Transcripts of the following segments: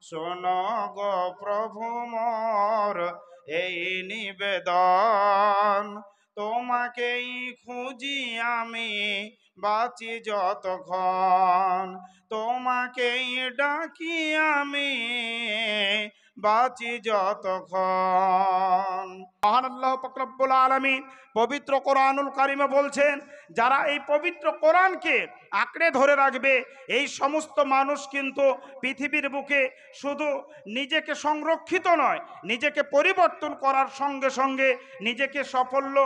শোনো গো প্রভু মোর এই নিবেদন, তোমাকেই খুঁজি আমি বাঁচি যতক্ষণ, তোমাকেই ডাকি আমি বাঁচি যতক্ষণ। মহান আল্লাহ পাক রব্বুল আলামিন পবিত্র কোরআনুল কারিমে বলছেন, যারা এই পবিত্র কোরআনকে আঁকড়ে ধরে রাখবে, এই সমস্ত মানুষ কিন্তু পৃথিবীর বুকে শুধু নিজেকে সংরক্ষিত নয়, নিজেকে পরিবর্তন করার সঙ্গে সঙ্গে নিজেকে সাফল্য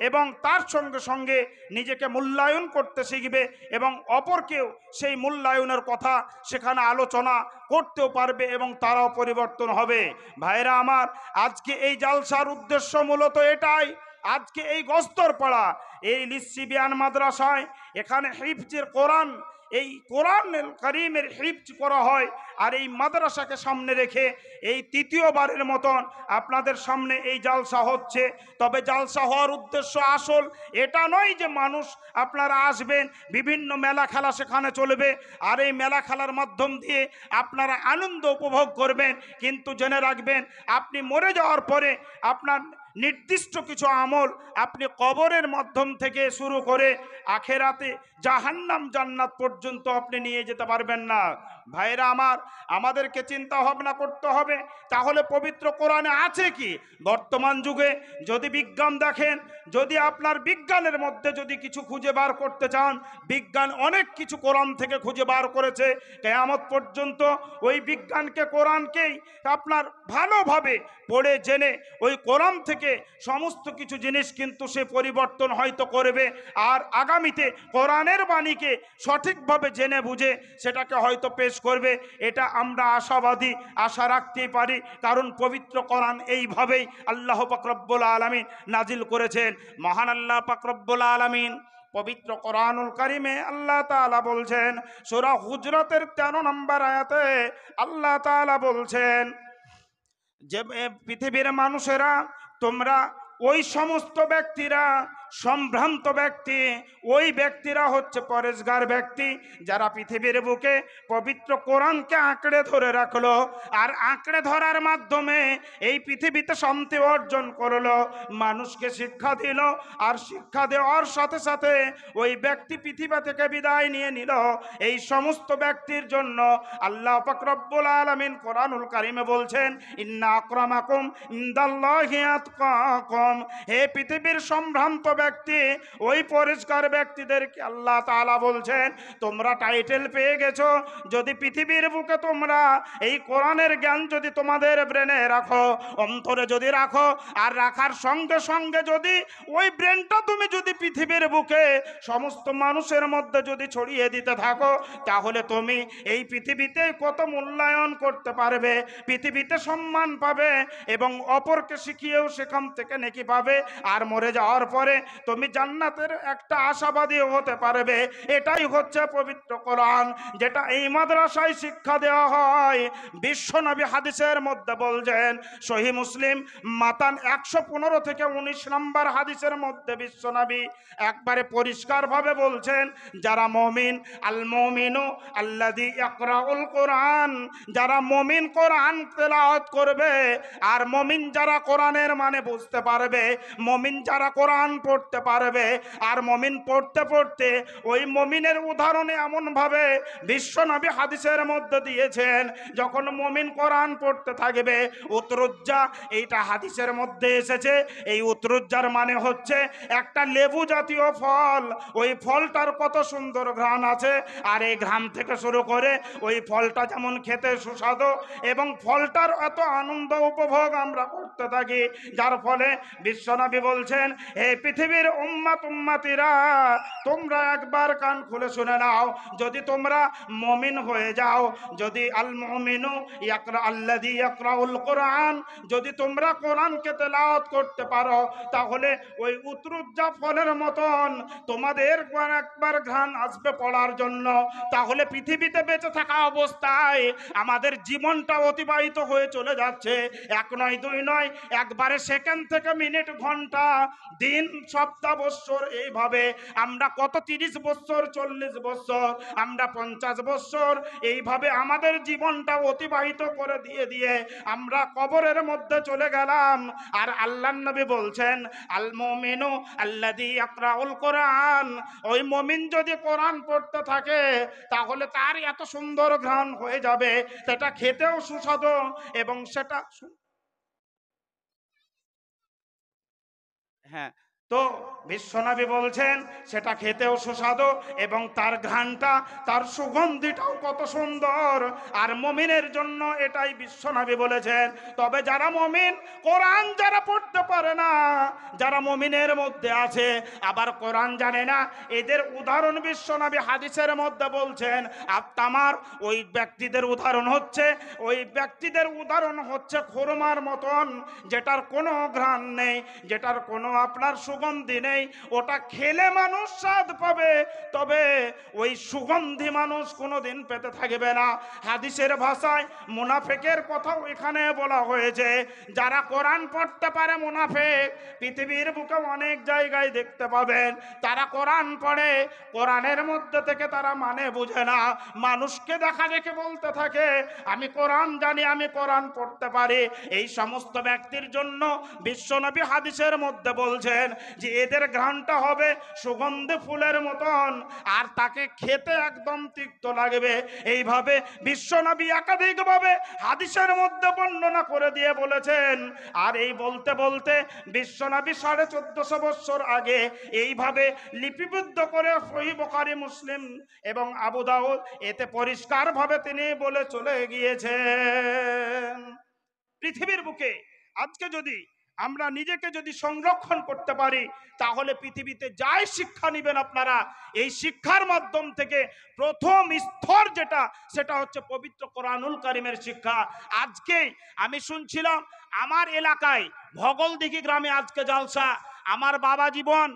এবং তার সঙ্গে সঙ্গে নিজেকে মূল্যায়ন করতে শিখবে এবং অপরকেও সেই মূল্যায়নের কথা সেখানে আলোচনা করতেও পারবে এবং তারাও পরিবর্তন হবে। ভাইরা আমার, আজকে এই জালসার উদ্দেশ্য মূলত এটাই। আজকে এই গস্তরপাড়া এই লিসিবিয়ান মাদ্রাসায় এখানে হিফজের কোরআন, এই কোরআন কারীমের হিফজ করা হয়। আর এই মাদ্রাসাকে সামনে রেখে এই তৃতীয়বারের মতন আপনাদের সামনে এই জালসা হচ্ছে। তবে জালসা হওয়ার উদ্দেশ্য আসল এটা নয় যে মানুষ আপনারা আসবেন, বিভিন্ন মেলা খেলা সেখানে চলবে আর এই মেলা খেলার মাধ্যম দিয়ে আপনারা আনন্দ উপভোগ করবেন। কিন্তু জেনে রাখবেন, আপনি মরে যাওয়ার পরে আপনার নির্দিষ্ট কিছু আমল আপনি কবরের মাধ্যম থেকে শুরু করে আখেরাতে জাহান্নাম জান্নাত পর্যন্ত আপনি নিয়ে যেতে পারবেন না। ভাইরা আমার, আমাদেরকে চিন্তা ভাবনা করতে হবে, তাহলে পবিত্র কোরআনে আছে কি? বর্তমান যুগে যদি বিজ্ঞান দেখেন, যদি আপনার বিজ্ঞানের মধ্যে যদি কিছু খুঁজে বার করতে চান, বিজ্ঞান অনেক কিছু কোরআন থেকে খুঁজে বার করেছে। কিয়ামত পর্যন্ত ওই বিজ্ঞানকে, কোরআনকেই আপনার ভালোভাবে পড়ে জেনে ওই কোরআন থেকে সমস্ত কিছু জিনিস কিন্তু সে পরিবর্তন হয়তো করবে। আর আগামীতে কোরআনের বাণীকে সঠিকভাবে জেনে বুঝে সেটাকে হয়তো পেশ করবে। এটা আমরা আশাবাদী, আশা রাখতেই পারি, কারণ পবিত্র কোরআন এইভাবেই আল্লাহ পাক রব্বুল আলামিন নাজিল করেছেন। মহান আল্লাহ পাক রব্বুল আলামিন পবিত্র কোরআনুল কারিমে আল্লাহ তাআলা বলছেন, সূরা হুজরাতের 13 নম্বর আয়াতে আল্লাহ তাআলা বলছেন যে পৃথিবীর মানুষেরা, তোমরা ওই সমস্ত ব্যক্তিরা, সম্ভ্রান্ত ব্যক্তি, ওই ব্যক্তিরা হচ্ছে পরেশগার ব্যক্তি যারা পৃথিবীর বুকে পবিত্র কোরআনকে আঁকড়ে ধরে রাখলো আর আঁকড়ে ধরার মাধ্যমে এই পৃথিবীতে শান্তি অর্জন করলো, মানুষকে শিক্ষা দিল আর শিক্ষা দেওয়ার সাথে সাথে ওই ব্যক্তি পৃথিবী থেকে বিদায় নিয়ে নিল। এই সমস্ত ব্যক্তির জন্য আল্লাহ পাক রব্বুল আলামিন কোরআনুল কারিমে বলছেন, ইন্না আকরামাকুম ইনদাল্লাহি আতকাকুম। হে পৃথিবীর সম্ভ্রান্ত ব্যক্তি, ওই পরিষ্কার ব্যক্তিদেরকে আল্লাহ তাআলা বলছেন, তোমরা টাইটেল পেয়ে গেছো। যদি পৃথিবীর বুকে তোমরা এই কোরআনের জ্ঞান যদি তোমাদের ব্রেনে রাখো, অন্তরে যদি রাখো, আর রাখার সঙ্গে সঙ্গে যদি ওই ব্রেনটা তুমি যদি পৃথিবীর বুকে সমস্ত মানুষের মধ্যে যদি ছড়িয়ে দিতে থাকো, তাহলে তুমি এই পৃথিবীতে কত মূল্যায়ন করতে পারবে, পৃথিবীতে সম্মান পাবে এবং অপরকে শিখিয়েও সেখান থেকে নেকি পাবে। আর মরে যাওয়ার পরে তুমি জান্নাতের একটা আশাবাদী হতে পারবে। এটাই হচ্ছে পবিত্র কোরআন, যেটা এই মাদ্রাসায় শিক্ষা দেওয়া হয়। বিশ্বনবী হাদিসের মধ্যে বলছেন, সহিহ মুসলিম মাতান 115 থেকে 19 নম্বর হাদিসের মধ্যে বিশ্বনবী একবারে পরিষ্কারভাবে বলছেন, যারা মুমিন, আল মুমিনু আল্লাযী ইয়াকরাউল কোরআন, যারা মুমিন কোরআন তেলাওয়াত করবে, আর মুমিন যারা কোরআনের মানে বুঝতে পারবে, মুমিন যারা কোরআন পড়তে পারবে, আর মুমিন পড়তে পড়তে ওই মুমিনের উদাহরণে এমনভাবে বিশ্বনবী হাদিসের মধ্যে দিয়েছেন, যখন মুমিন কোরআন পড়তে থাকবে, উতরুজ্জা, এইটা হাদিসের মধ্যে এসেছে, এই উতরুজ্জার মানে হচ্ছে একটা লেবু জাতীয় ফল। ওই ফলটার কত সুন্দর ঘ্রাণ আছে, আর এই ঘ্রাণ থেকে শুরু করে ওই ফলটা যেমন খেতে সুস্বাদু এবং ফলটার এত আনন্দ উপভোগ আমরা করতে থাকি, যার ফলে বিশ্বনবী বলছেন, হে পৃথিবীর উম্মতিরা, তোমরা একবার কান খুলে শুনে নাও, যদি তোমরা মুমিন হয়ে যাও, যদি আল মুমিনু ইয়াকরা আল্লাযী ইয়াকরাউল কোরআন, যদি তোমরা কোরআনকে তেলাওয়াত করতে পারো, তাহলে ওই উতরুজ্জা ফলের মতন তোমাদের একবার ঘ্রাণ আসবে পড়ার জন্য। তাহলে পৃথিবীতে বেঁচে থাকা অবস্থায় আমাদের জীবনটা অতিবাহিত হয়ে চলে যাচ্ছে, এক নয় দুই নয়, একবারে সেকেন্ড থেকে মিনিট, ঘন্টা, দিন, সপ্তাহ বৎসর, এইভাবে আমরা কত 30 বৎসর, 40 বৎসর, আমরা 50 বৎসর, এইভাবে আমাদের জীবনটা অতিবাহিত করে দিয়ে দিয়ে আমরা কবরের মধ্যে চলে গেলাম। আর আল্লাহর নবী বলছেন, আল মুমিনু আল্লাযী ইয়াকরাউল কোরআন, ওই মুমিন যদি কোরআন পড়তে থাকে তাহলে তার এত সুন্দর ঘ্রাণ হয়ে যাবে, সেটা খেতেও সুস্বাদু এবং সেটা হ্যাঁ। তো বিশ্বনবী বলছেন সেটা খেতেও সুস্বাদু এবং তার ঘ্রাণটা, তার সুগন্ধিটাও কত সুন্দর। আর মুমিনের জন্য এটাই বিশ্বনবী বলেছেন। তবে যারা মুমিন, কোরআন যারা পড়তে পারে না, যারা মুমিনের মধ্যে আছে আবার কোরআন জানে না, এদের উদাহরণ বিশ্বনবী হাদিসের মধ্যে বলছেন আত্মামার, ওই ব্যক্তিদের উদাহরণ হচ্ছে, ওই ব্যক্তিদের উদাহরণ হচ্ছে খোরমার মতন, যেটার কোনো ঘ্রাণ নেই, যেটার কোনো আপনার সুগন্ধি নেই। ওটা খেলে মানুষ স্বাদ পাবে, তবে ওই সুগন্ধি মানুষ কোনোদিন পেতে থাকবে না। হাদিসের ভাষায় মুনাফিকের কথাও এখানে বলা হয়েছে। যারা কোরআন পড়তে পারে মুনাফিক, পৃথিবীর বুকে অনেক জায়গায় দেখতে পাবেন তারা কোরআন পড়ে, কোরআনের মধ্যে থেকে তারা মানে বুঝে না, মানুষকে দেখা দেখে বলতে থাকে আমি কোরআন জানি, আমি কোরআন পড়তে পারি। এই সমস্ত ব্যক্তির জন্য বিশ্বনবী হাদিসের মধ্যে বলছেন যে এদের ঘ্রাণটা হবে সুগন্ধি ফুলের মতন, আর তাকে খেতে একদম তিক্ত লাগবে। এইভাবে বিশ্বনবী একাধিকভাবে হাদিসের মধ্যে বর্ণনা করে দিয়ে বলেছেন। আর এই বলতে বলতে বিশ্বনবী 1450 বছর আগে এইভাবে লিপিবদ্ধ করে সহিহ বুখারী, মুসলিম এবং আবু দাউদ, এতে পরিষ্কারভাবে তিনি বলে চলে গিয়েছেন। পৃথিবীর বুকে আজকে যদি আমরা নিজেকে যদি সংরক্ষণ করতে পারি, তাহলে পৃথিবীতে যাই শিক্ষা নেবেন আপনারা, এই শিক্ষার মাধ্যম থেকে প্রথম স্তর যেটা, সেটা হচ্ছে পবিত্র কোরআনুল কারীমের শিক্ষা। আজকে আমি শুনছিলাম আমার এলাকায় ভগলদিঘি গ্রামে আজকে জালসা, আমার বাবা জীবন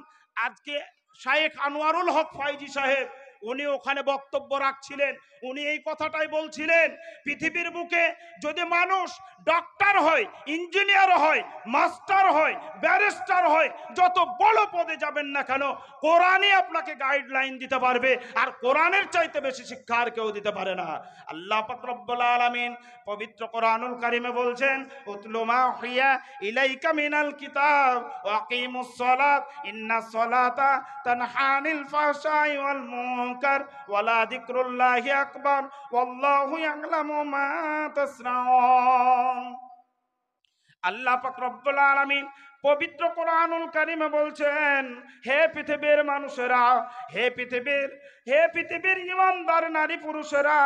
আজকে শায়েখ আনোয়ারুল হক ফয়জি সাহেব, উনি ওখানে বক্তব্য রাখছিলেন। উনি এই কথাটাই বলছিলেন, পৃথিবীর বুকে যদি মানুষ ডক্টর হয়, ইঞ্জিনিয়ার হয়, মাস্টার হয়, ব্যারিস্টার হয়, যত বড় পদে যাবেন না কেন, কোরআনই আপনাকে গাইডলাইন দিতে পারবে। আর কোরআনের চাইতে বেশি শিক্ষা আর কেউ দিতে পারে না। আল্লাহ পাক রব্বুল আলামিন পবিত্র কোরআনুল কারীমে বলছেন, উতলু মা হুইয়া ইলাইকা মিনাল কিতাব ওয়া আকিমুস সালাত ইন্নাস সালাতা তানহা আনিল ফাহশাই ওয়াল মুনকার ওয়ালা যিকরুল্লাহি আকবার ওয়াল্লাহু ইয়ালামু মা তাসনাউন। আল্লাহ পাক রব্বুল আলামিন পবিত্র কোরআনুল কারীমে বলছেন, হে পৃথিবীর মানুষেরা, হে পৃথিবীর ইমানদার নারী পুরুষেরা,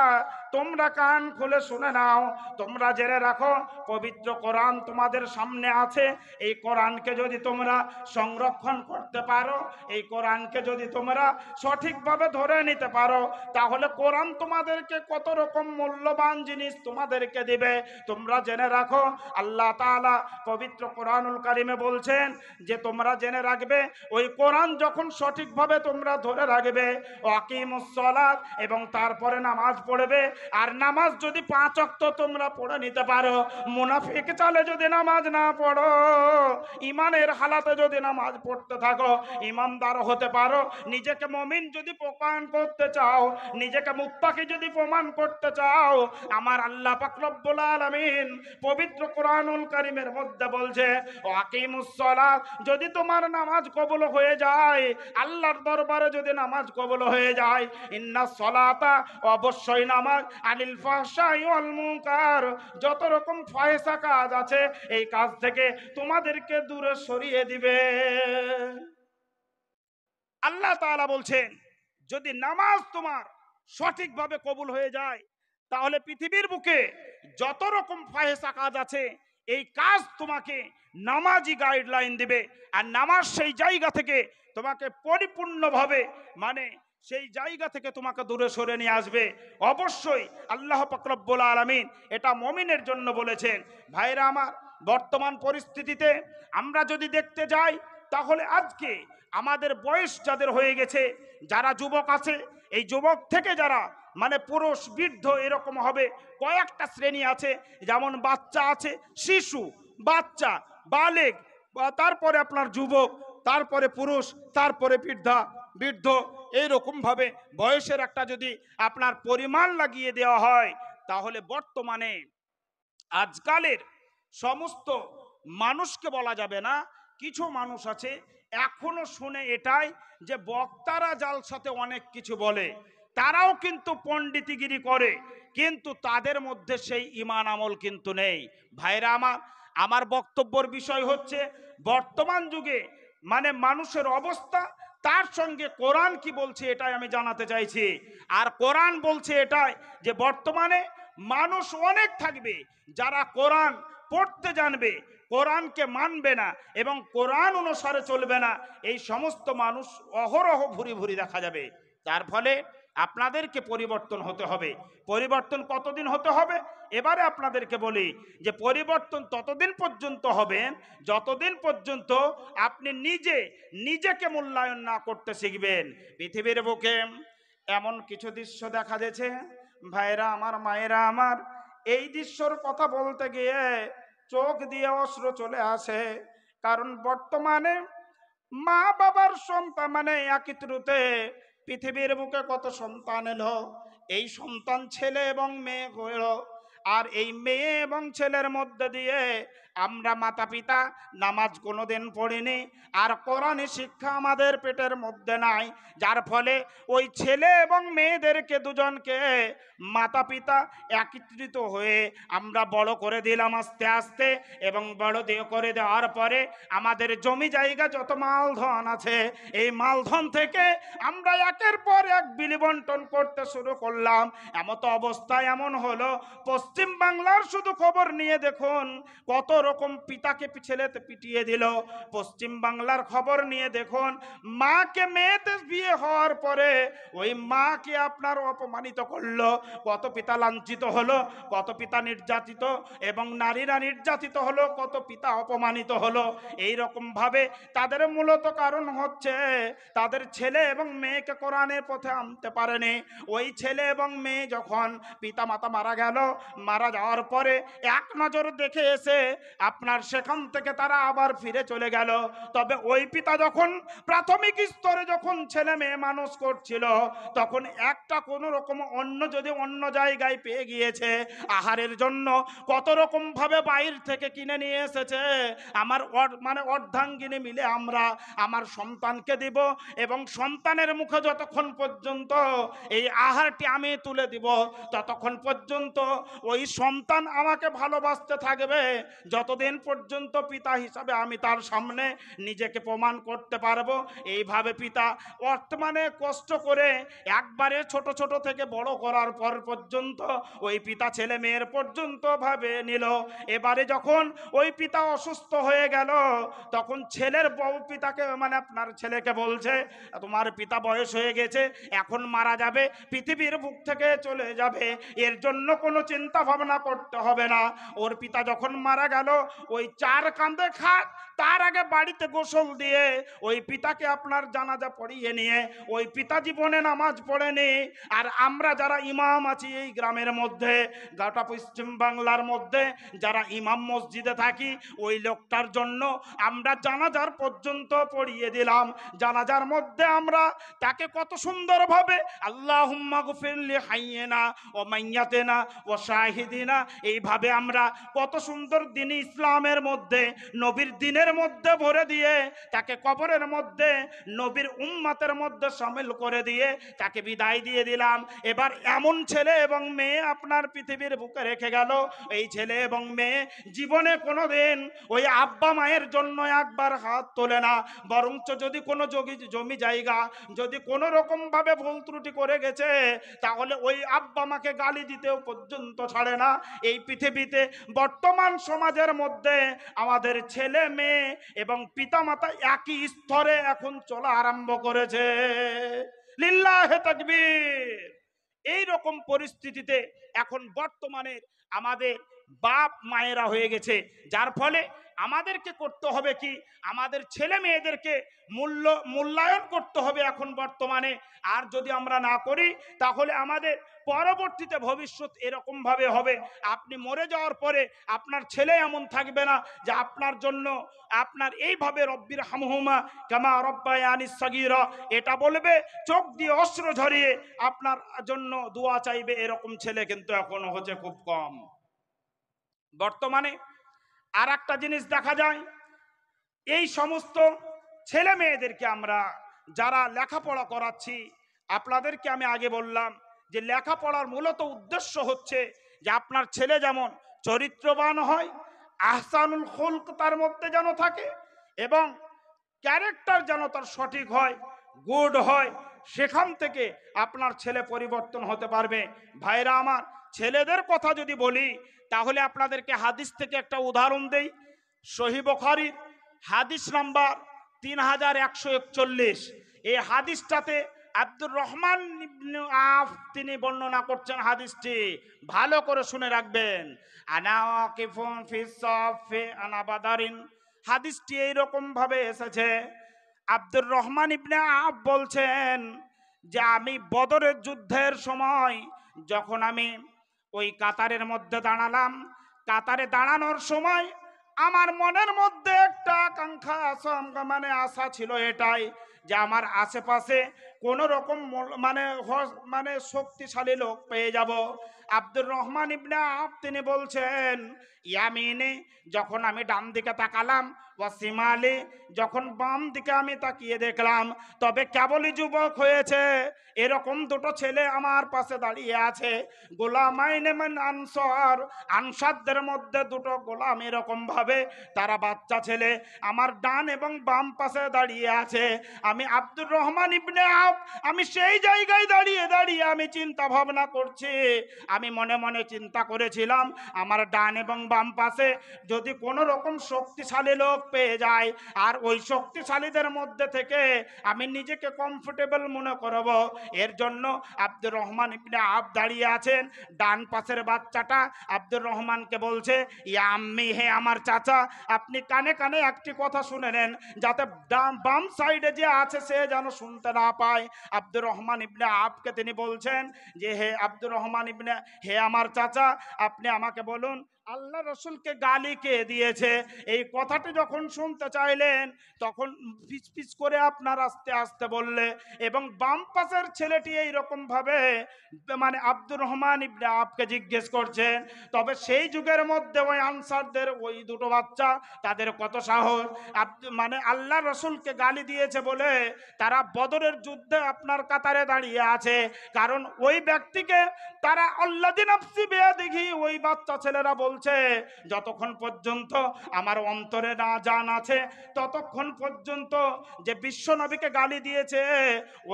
তোমরা কান খুলে শুনে নাও, তোমরা জেনে রাখো পবিত্র কোরআন তোমাদের সামনে আছে। এই কোরআনকে যদি তোমরা সংরক্ষণ করতে পারো, এই কোরআনকে যদি তোমরা সঠিকভাবে ধরে নিতে পারো, তাহলে কোরআন তোমাদেরকে কত রকম মূল্যবান জিনিস তোমাদেরকে দিবে তোমরা জেনে রাখো। আল্লাহ তাআলা পবিত্র কোরআনুল কারীমে বলছেন যে তোমরা জেনে রাখবে, ওই কোরআন যখন সঠিকভাবে তোমরা ধরে রাখবে, ওয়াকিমুস সালাত, এবং তারপরে নামাজ পড়বে। আর নামাজ যদি 5 ওয়াক্ত তোমরা পড়ে নিতে পারো, মুনাফিক চালে যদি নামাজ না পড়ো, ইমানের হালাতে যদি নামাজ পড়তে থাকো, ইমানদার হতে পারো। নিজেকে মুমিন যদি প্রমাণ করতে চাও, নিজেকে মুত্তাকি যদি প্রমাণ করতে চাও, আমার আল্লাহ পাক রব্বুল আলামিন পবিত্র কোরআনুল কারীমের মধ্যে বলছে, ওয়াকিমুস সালাত, যদি তোমার নামাজ কবুল হয়ে যায়, আল্লাহর দরবারে যদি নামাজ কবুল হয়ে যায়, ইন্নাস সালাতা, অবশ্যই নামাজ, আনিল ফাহশাই ওয়াল মুনকার, যত রকম ফাহিশা কাজ আছে এই কাজ থেকে তোমাদেরকে দূরে সরিয়ে দিবে। আল্লাহ তাআলা বলছেন, যদি নামাজ তোমার সঠিকভাবে কবুল হয়ে যায়, তাহলে পৃথিবীর বুকে যত রকম ফাহিশা কাজ আছে এই কাজ তোমাকে নামাজি গাইডলাইন দিবে। আর নামাজ সেই জায়গা থেকে তোমাকে পরিপূর্ণভাবে, মানে সেই জায়গা থেকে তোমাকে দূরে সরে নিয়ে আসবে। অবশ্যই আল্লাহ পাক রব্বুল আলামিন এটা মুমিনের জন্য বলেছেন। ভাইরা আমার, বর্তমান পরিস্থিতিতে আমরা যদি দেখতে যাই, তাহলে আজকে আমাদের বয়স যাদের হয়ে গেছে, যারা যুবক আছে, এই যুবক থেকে যারা মানে পুরুষ বৃদ্ধ এরকম হবে, কয়েকটা শ্রেণী আছে। যেমন বাচ্চা আছে, শিশু, বাচ্চা, বালেগ, তারপরে আপনার যুবক, তারপরে পুরুষ, তারপরে বৃদ্ধা বৃদ্ধ, এইরকম ভাবে বয়সের একটা যদি আপনার পরিমাণ লাগিয়ে দেওয়া হয়, তাহলে বর্তমানে আজকালের সমস্ত মানুষকে বলা যাবে না, কিছু মানুষ আছে এখনো শুনে এটাই যে বক্তারা জালসাতে অনেক কিছু বলে, তারাও কিন্তু পণ্ডিতিগিরি করে, কিন্তু তাদের মধ্যে সেই ঈমান আমল কিন্তু নেই। ভাইরা আমার, আমার বক্তব্যের বিষয় হচ্ছে বর্তমান যুগে মানে মানুষের অবস্থা, তার সঙ্গে কোরআন কি বলছে এটাই আমি জানাতে চাইছি। আর কোরআন বলছে এটাই যে বর্তমানে মানুষ অনেক থাকবে যারা কোরআন পড়তে জানবে, কোরআনকে মানবে না এবং কোরআন অনুসারে চলবে না, এই সমস্ত মানুষ অহরহ ভুরি ভুরি দেখা যাবে। তার ফলে আপনাদেরকে পরিবর্তন হতে হবে। পরিবর্তন কতদিন হতে হবে এবারে আপনাদেরকে বলি যে পরিবর্তন ততদিন পর্যন্ত হবেন যতদিন পর্যন্ত আপনি নিজেকে মূল্যায়ন না করতে শিখবেন। পৃথিবীর বুকে এমন কিছু দৃশ্য দেখা যাচ্ছে ভাইরা আমার, মায়েরা আমার, এই দৃশ্যর কথা বলতে গিয়ে চোখ দিয়ে অশ্রু চলে আসে। কারণ বর্তমানে মা বাবার সন্তান মানে একই ত্রুতে পৃথিবীর বুকে কত সন্তান এলো, এই সন্তান ছেলে এবং মেয়ে হলো, আর এই মেয়ে এবং ছেলের মধ্যে দিয়ে আমরা মাতা পিতা নামাজ কোনোদিন পড়িনি, আর কোরআনী শিক্ষা আমাদের পেটের মধ্যে নাই, যার ফলে ওই ছেলে এবং মেয়েদেরকে দুজনকে মাতা পিতা একত্রিত হয়ে আমরা বড় করে দিলাম আস্তে আস্তে, এবং বড় দিয়ে করে দেওয়ার পরে আমাদের জমি জায়গা যত মালধন আছে এই মালধন থেকে আমরা একের পর এক বিলি বন্টন করতে শুরু করলাম। এমত অবস্থায় এমন হলো পশ্চিম বাংলার শুধু খবর নিয়ে দেখুন কত রকম পিতাকে ছেলেতে পিটিয়ে দিল। পশ্চিম বাংলার খবর নিয়ে দেখুন মাকে মেয়েতে বিয়ে হওয়ার পরে ওই মাকে আপনার অপমানিত করলো, কত পিতা লাঞ্ছিত হলো, কত পিতা নির্যাতিত এবং নারীরা নির্যাতিত হলো, কত পিতা অপমানিত হলো। এই রকম ভাবে তাদের মূলত কারণ হচ্ছে তাদের ছেলে এবং মেয়েকে কোরআনের পথে আনতে পারেনি। ওই ছেলে এবং মেয়ে যখন পিতা মাতা মারা গেল, মারা যাওয়ার পরে এক নজর দেখে এসে আপনার সেখান থেকে তারা আবার ফিরে চলে গেল। তবে ওই পিতা যখন প্রাথমিক স্তরে যখন ছেলে মেয়ে মানুষ করছিল, তখন একটা কোনো রকম অন্য জায়গায় পেয়ে গিয়েছে আহারের জন্য, কত রকম ভাবে বাইরে থেকে কিনে নিয়ে এসেছে, আমার মানে অর্ধাঙ্গিনী মিলে আমরা আমার সন্তানকে দিব এবং সন্তানের মুখে যতক্ষণ পর্যন্ত এই আহারটি আমি তুলে দিব ততক্ষণ পর্যন্ত ওই সন্তান আমাকে ভালোবাসতে থাকবে, যতদিন পর্যন্ত পিতা হিসাবে আমি তার সামনে নিজেকে প্রমাণ করতে পারবো। এইভাবে পিতা বর্তমানে কষ্ট করে একবারে ছোট ছোট থেকে বড় করার পর পর্যন্ত ওই পিতা ছেলে মেয়ের পর্যন্ত ভাবে নিল। এবারে যখন ওই পিতা অসুস্থ হয়ে গেল, তখন ছেলের বউ পিতাকে মানে আপনার ছেলেকে বলছে তোমার পিতা বয়স হয়ে গেছে, এখন মারা যাবে, পৃথিবীর বুক থেকে চলে যাবে, এর জন্য কোনো চিন্তা ভাবনা করতে হবে না। ওর পিতা যখন মারা গেল ওই চার কাঁধে খাট, তার আগে বাড়িতে গোসল দিয়ে ওই পিতাকে আপনার জানাজা পড়িয়ে নিয়ে ওই পিতা জীবনে নামাজ পড়েনি। আর আমরা যারা ইমাম আছি এই গ্রামের মধ্যে, গোটা পশ্চিম বাংলার মধ্যে যারা ইমাম মসজিদে থাকি, ওই লোকটার জন্য আমরা জানাজার পর্যন্ত পড়িয়ে দিলাম। জানাজার মধ্যে আমরা তাকে কত সুন্দরভাবে আল্লাহুম্মা গফিরলি হাইয়িনা ও মাইয়াতিনা ও শাহিদিনা, এইভাবে আমরা কত সুন্দর দিন ইসলামের মধ্যে নবীর দিনের মধ্যে ভরে দিয়ে তাকে কবরের মধ্যে নবীর উম্মতের মধ্যে শামিল করে দিয়ে তাকে বিদায় দিয়ে দিলাম। এবার এমন ছেলে এবং মেয়ে আপনার পৃথিবীর বুকে রেখে গেল, এই ছেলে এবং মেয়ে জীবনে কোনোদিন ওই আব্বা মায়ের জন্য একবার হাত তোলে না, বরঞ্চ যদি কোনো জমি জায়গা যদি কোনো রকম ভাবে ভুল ত্রুটি করে গেছে তাহলে ওই আব্বা মাকে গালি দিতেও পর্যন্ত ছাড়ে না। এই পৃথিবীতে বর্তমান সমাজের মধ্যে আমাদের ছেলে মেয়ে এবং পিতামাতা একই স্তরে এখন চলা আরম্ভ করেছে। লিল্লাহে তাকবীর। এই রকম পরিস্থিতিতে এখন বর্তমানে আমাদের বাপ মায়েরা হয়ে গেছে, যার ফলে আমাদেরকে করতে হবে কি, আমাদের ছেলে মেয়েদেরকে মূল্যায়ন করতে হবে এখন বর্তমানে। আর যদি আমরা না করি তাহলে আমাদের পরবর্তীতে ভবিষ্যৎ এরকম ভাবে হবে, আপনি মরে যাওয়ার পরে আপনার ছেলে এমন থাকবে না যে আপনার জন্য আপনার এইভাবে রব্বির হামহুমা কামা রব্বায়ানি সগীরা এটা বলবে, চোখ দিয়ে অশ্রু ঝরিয়ে আপনার জন্য দোয়া চাইবে, এরকম ছেলে কিন্তু এখনো হচ্ছে খুব কম বর্তমানে। আর একটা জিনিস দেখা যায়, এই সমস্ত ছেলে মেয়েদেরকে আমরা যারা লেখাপড়া করাচ্ছি, আপনাদেরকে আমি আগে বললাম যে লেখাপড়ার মূলত উদ্দেশ্য হচ্ছে যে আপনার ছেলে যেমন চরিত্রবান হয়, আহসানুল খুলক তার মধ্যে যেন থাকে, এবং ক্যারেক্টার যেন তার সঠিক হয়, গুড হয়, সেখান থেকে আপনার ছেলে পরিবর্তন হতে পারবে। ভাইরা আমার, ছেলেদের কথা যদি বলি তাহলে আপনাদেরকে হাদিস থেকে একটা উদাহরণ দেই। সহিহ বুখারীর হাদিস নাম্বার 3141, এই হাদিসটাতে আব্দুর রহমান ইবনে আফ তিনি বর্ণনা করছেন হাদিসটি, ভালো করে শুনে রাখবেন। আনা ওয়াকিফুন ফিস সাফি আনা বাদারিন, হাদিসটি এইরকম ভাবে এসেছে, আব্দুর রহমান ইবনে আফ বলছেন যে আমি বদরের যুদ্ধের সময় যখন আমি ওই কাতারের মধ্যে দাঁড়ালাম, কাতারে দাঁড়ানোর সময় আমার মনের মধ্যে একটা আকাঙ্ক্ষা মানে আশা ছিল এটাই যে আমার আশেপাশে কোন রকম মানে শক্তিশালী লোক পেয়ে যাব। আব্দুর রহমান ইবনে আফ তিনি বলছেন ইয়ামিনে, যখন আমি ডান দিকে তাকালাম, ওয়াসিমালি, যখন বাম দিকে আমি তাকিয়ে দেখলাম, তবে কেবলই যুবক হয়েছে এরকম দুটো ছেলে আমার পাশে দাঁড়িয়ে আছে। গোলামাইনে মান আনসার, আনসারদের মধ্যে দুটো গোলাম এরকম ভাবে তারা বাচ্চা ছেলে আমার ডান এবং বাম পাশে দাঁড়িয়ে আছে। আমি আব্দুর রহমান ইবনে আফ, আমি সেই জায়গায় দাঁড়িয়ে দাঁড়িয়ে আমি চিন্তা ভাবনা করছি, আমি মনে মনে চিন্তা করেছিলাম আমার ডান এবং বাম পাশে যদি কোনো রকম শক্তিশালী লোক পেয়ে যায়, আর ওই শক্তিশালীদের মধ্যে থেকে আমি নিজেকে কমফোর্টেবল মনে করব, এর জন্য আব্দুর রহমান ইবনে আফ দাঁড়িয়ে আছেন। ডান পাশের বাচ্চাটা আব্দুর রহমানকে বলছে ইয়া আম্মি, হে আমার চাচা, আপনি কানে কানে একটি কথা শুনে নেন, যাতে বাম সাইডে যে আছে সে যেন শুনতে না পায়। আব্দুর রহমান ইবনে আফকে তিনি বলছেন যে হে আব্দুর রহমান ইবনে, হে আমার চাচা, আপনি আমাকে বলুন আল্লাহ রসুলকে গালি কে দিয়েছে। এই কথাটি যখন শুনতে চাইলেন তখন পিছ পিছ করে আপনার আস্তে আস্তে বললে, এবং বাম পাশের ছেলেটি এইরকম ভাবে মানে আব্দুর রহমান ইবনে আফকে জিজ্ঞেস করছেন। তবে সেই যুগের মধ্যে ওই আনসারদের ওই দুটো বাচ্চা, তাদের কত সাহস, মানে আল্লাহ রসুলকে গালি দিয়েছে বলে তারা বদরের যুদ্ধে আপনার কাতারে দাঁড়িয়ে আছে। কারণ ওই ব্যক্তিকে তারা আল্লাযী নাফসি বিয়াদিহি, ওই বাচ্চা ছেলেরা বলছে যতক্ষণ পর্যন্ত আমার অন্তরে না জান আছে ততক্ষণ পর্যন্ত যে বিশ্ব নবীকে গালি দিয়েছে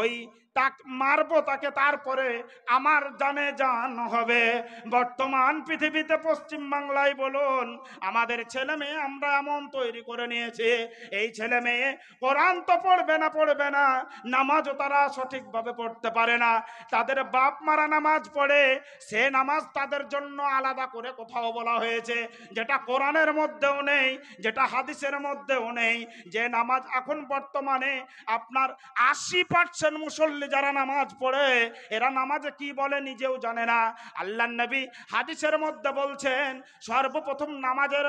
ওই তাকে মারবো তাকে, তারপরে আমার জানে জান হবে। বর্তমান পৃথিবীতে পশ্চিম বাংলায় বলুন, আমাদের ছেলে মেয়ে আমরা এমন তৈরি করে নিয়েছি, এই ছেলে মেয়ে কোরআন তো পড়বে না, নামাজও তারা সঠিকভাবে পড়তে পারে না। তাদের বাপ মারা নামাজ পড়ে, সে নামাজ তাদের জন্য আলাদা করে কোথাও বলা হয়েছে, যেটা কোরআনের মধ্যেও নেই, যেটা হাদিসের মধ্যেও নেই। যে নামাজ এখন বর্তমানে আপনার 80% মুসল্লি যারা নামাজ পড়ে, এরা নামাজে কি বলে নিজেও জানে না। আল্লাহর নবী হাদিসের মধ্যে বলছেন সর্বপ্রথম নামাজের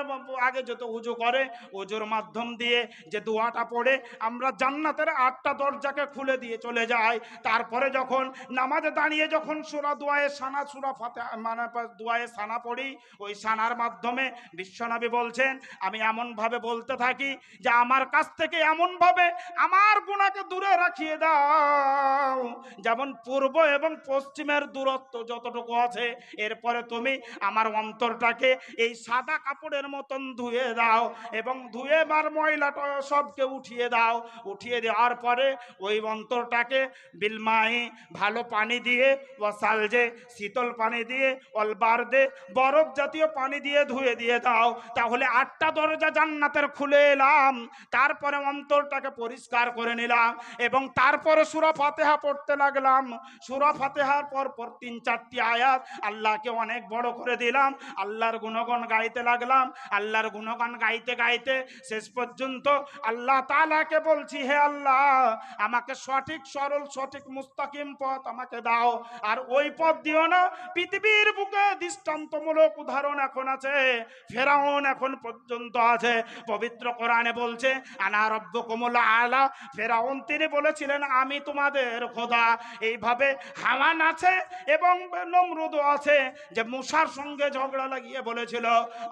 আগে যত উজু করে, উজুর মাধ্যম দিয়ে যে দোয়াটা পড়ে আমরা জান্নাতের 8টা দরজাকে খুলে দিয়ে চলে যাই। তারপরে যখন নামাজে দাঁড়িয়ে যখন সূরা দোয়ায়ে সানা, সূরা ফাতিহা মানে দোয়ায়ে সানা পড়ি, ওই সানার মাধ্যমে বিশ্বনবী বলছেন আমি এমন ভাবে বলতে থাকি যে আমার কাছ থেকে এমন ভাবে আমার গুনাহকে দূরে রাখিয়ে দাও যেমন পূর্ব এবং পশ্চিমের দূরত্ব যতটুকু আছে। এরপরে তুমি আমার অন্তরটাকে এই সাদা কাপড়ের মতন ধুয়ে দাও, এবং ধুয়ে বার ময়লাটা সবকে উঠিয়ে দাও। উঠিয়ে দেওয়ার দেওয়ার পরে ওই অন্তরটাকে বিলমাই ভালো পানি দিয়ে ওয়াসালজে শীতল পানি দিয়ে অলবারদে বরফ জাতীয় পানি দিয়ে ধুয়ে দিয়ে দাও, তাহলে 8টা দরজা জান্নাতের খুলে এলাম। তারপরে অন্তরটাকে পরিষ্কার করে নিলাম এবং তারপরে সূরা ফাতিহা পড়তে লাগলাম। সূরা ফাতিহার পর 3-4টি আয়াত আল্লাহকে অনেক বড় করে দিলাম, আল্লাহর গুণগান গাইতে লাগলাম। আল্লাহর গুণগান গাইতে গাইতে শেষ পর্যন্ত আল্লাহ তাআলাকে বলছি, হে আল্লাহ, আমাকে সঠিক সরল সঠিক মুস্তাকিম পথ আমাকে দাও, আর ওই পথ দিও না। পৃথিবীর বুকে দৃষ্টান্তমূলক উদাহরণ এখন আছে, ফেরাউন এখন পর্যন্ত আছে। পবিত্র কোরআনে বলছে আনা রাব্বুকুমুল আলা, ফেরাউন তিনি বলেছিলেন আমি তোমাদের খোদা। এইভাবে হামান আছে এবং নমরুদও আছে, যে মূসার সঙ্গে ঝগড়া লাগিয়ে বলেছিল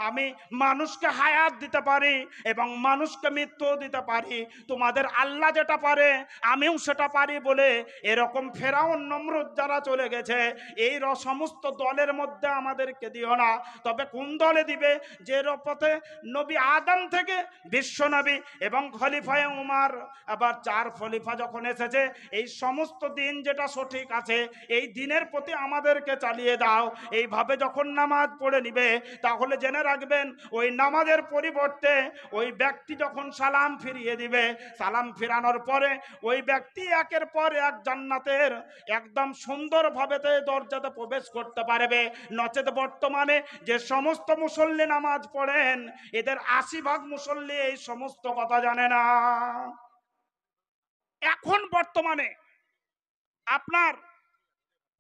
আমি মানুষকে হায়াত দিতে পারি এবং মানুষকে মৃত্যু দিতে পারি, তোমাদের আল্লাহ যেটা পারে আমিও সেটা পারি বলে এরকম ফেরাউন নমরুদ যারা চলে গেছে, এই সমস্ত দলের মধ্যে আমাদেরকে দিও না। তবে কোন দলে দিবে? যে পথে নবী আদম থেকে বিশ্ব নবী এবং খলিফায়ে উমার, আবার 4 খলিফা যখন এসেছে, এই সমস্ত দিন যেটা সঠিক আছে এই দিনের প্রতি আমাদেরকে চালিয়ে দাও। এইভাবে যখন নামাজ পড়ে নিবে, তাহলে জেনে রাখবেন ওই নামাজের পরিবর্তে ওই ব্যক্তি যখন সালাম ফিরিয়ে দিবে, সালাম ফিরানোর পরে ওই ব্যক্তি একের পর এক জান্নাতের একদম সুন্দরভাবে দরজাতে প্রবেশ করতে পারবে। নচেত বর্তমানে যে সমস্ত মুসল্লি নামাজ পড়েন, এদের 80% মুসল্লি এই সমস্ত কথা জানে না। এখন বর্তমানে আপনার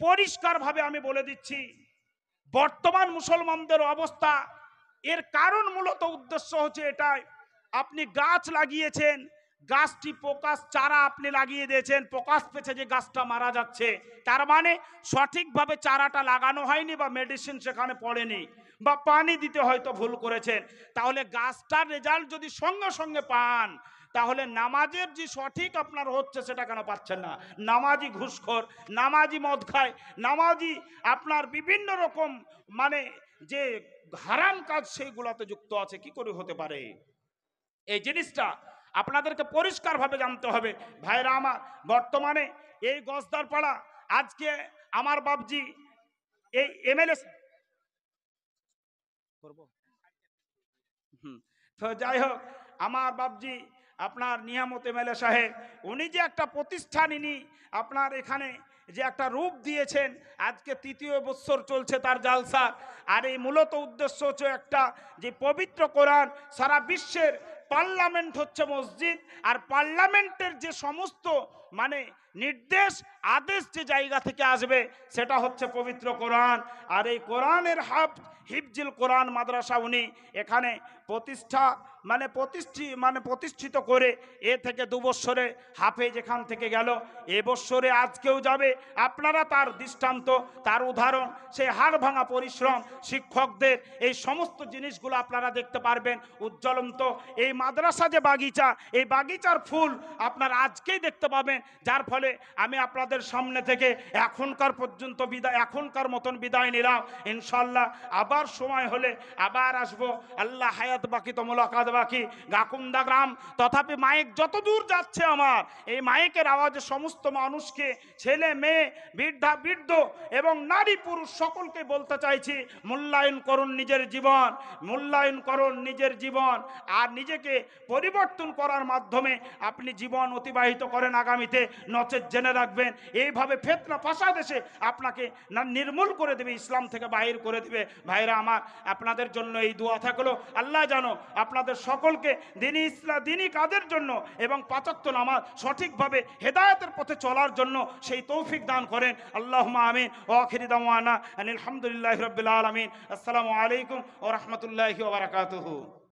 পরিষ্কারভাবে আমি বলে দিচ্ছি, বর্তমান মুসলমানদের অবস্থা, এর কারণ মূলত উদ্দেশ্য হচ্ছে এটাই, আপনি গাছ লাগিয়েছেন, গাছটি প্রকাশ চারা আপনি লাগিয়ে দিয়েছেন, প্রকাশ পেয়েছে যে গাছটা মারা যাচ্ছে, তার মানে সঠিকভাবে চারাটা লাগানো হয়নি বা মেডিসিন সেখানে পড়েনি বা পানি দিতে হয়তো ভুল করেছেন। তাহলে গাছটার রেজাল্ট যদি সঙ্গে সঙ্গে পান, তাহলে নামাজের যে সঠিক আপনার হচ্ছে সেটা কেন পাচ্ছেন না? নামাজি ঘুষখোর, নামাজি মদ খায়, নামাজি আপনার বিভিন্ন রকম মানে যে হারাম কাজ সেইগুলোতে যুক্ত আছে, কি করে হতে পারে? এই জিনিসটা আপনাদেরকে পরিষ্কারভাবে জানতে হবে। ভাইরা আমার, বর্তমানে এই গজদার পাড়া, আজকে আমার বাপজি এই এমএলএ করবো, তো যাই হোক, আমার বাপজি আপনার নিয়ামত এমএলএ সাহেব, উনি যে একটা প্রতিষ্ঠান, ইনি আপনার এখানে যে একটা রূপ দিয়েছেন, আজকে 3য় বৎসর চলছে তার জালসা। আর এই মূলত উদ্দেশ্য হচ্ছে একটা, যে পবিত্র কোরআন, সারা বিশ্বের পার্লামেন্ট হচ্ছে মসজিদ, আর পার্লামেন্টের যে সমস্ত মানে নির্দেশ আদেশ যে জায়গা থেকে আসবে সেটা হচ্ছে পবিত্র কোরআন। আর এই কোরআনের হিফজুল কোরআন মাদ্রাসা উনি এখানে প্রতিষ্ঠিত করে এ থেকে 2 বছরে হাফেজ এখান থেকে গেল, এবছরে আজকেও যাবে। আপনারা তার দৃষ্টান্ত, তার উদাহরণ, সেই হাড় ভাঙা পরিশ্রম, শিক্ষকদের এই সমস্ত জিনিসগুলো আপনারা দেখতে পারবেন। উজ্জ্বলন্ত এই মাদ্রাসা যে বাগিচা, এই বাগিচার ফুল আপনারা আজকেই দেখতে পাবেন। যার ফলে আমি আপনাদের সামনে থেকে এখনকার মতন বিদায় নিলাম। ইনশাল্লাহ আবার সময় হলে আবার আসবো। আল্লাহ হায়াত বাকি তো মোলাকাত বাকি। গাকুন্দা গ্রাম, তথাপি মাইক যত দূর যাচ্ছে, আমার এই মাইকের আওয়াজে সমস্ত মানুষকে, ছেলে মেয়ে, বৃদ্ধা বৃদ্ধ এবং নারী পুরুষ সকলকে বলতে চাইছি, মূল্যায়ন করুন নিজের জীবন, মূল্যায়ন করুন নিজের জীবন, আর নিজেকে পরিবর্তন করার মাধ্যমে আপনি জীবন অতিবাহিত করেন আগামীতে। নচেত জেনে রাখবেন, এইভাবে ফিতনা ফাসাদ এসে আপনাকে নির্মূল করে দেবে, ইসলাম থেকে বাহির করে দেবে। ভাইরা আমার, আপনাদের জন্য এই দোয়া থাকলো, আল্লাহ জানো আপনাদের সকলকে দিনী কাজের জন্য এবং 5 ওয়াক্ত নামাজ সঠিকভাবে হেদায়েতের পথে চলার জন্য সেই তৌফিক দান করেন। আল্লাহুম্মা আমিন। ওয়া আখিরু দাওয়ানা আলহামদুলিল্লাহি রাব্বিল আলামিন। আসসালামু আলাইকুম ওয়া রাহমাতুল্লাহি ওয়া বারাকাতুহু।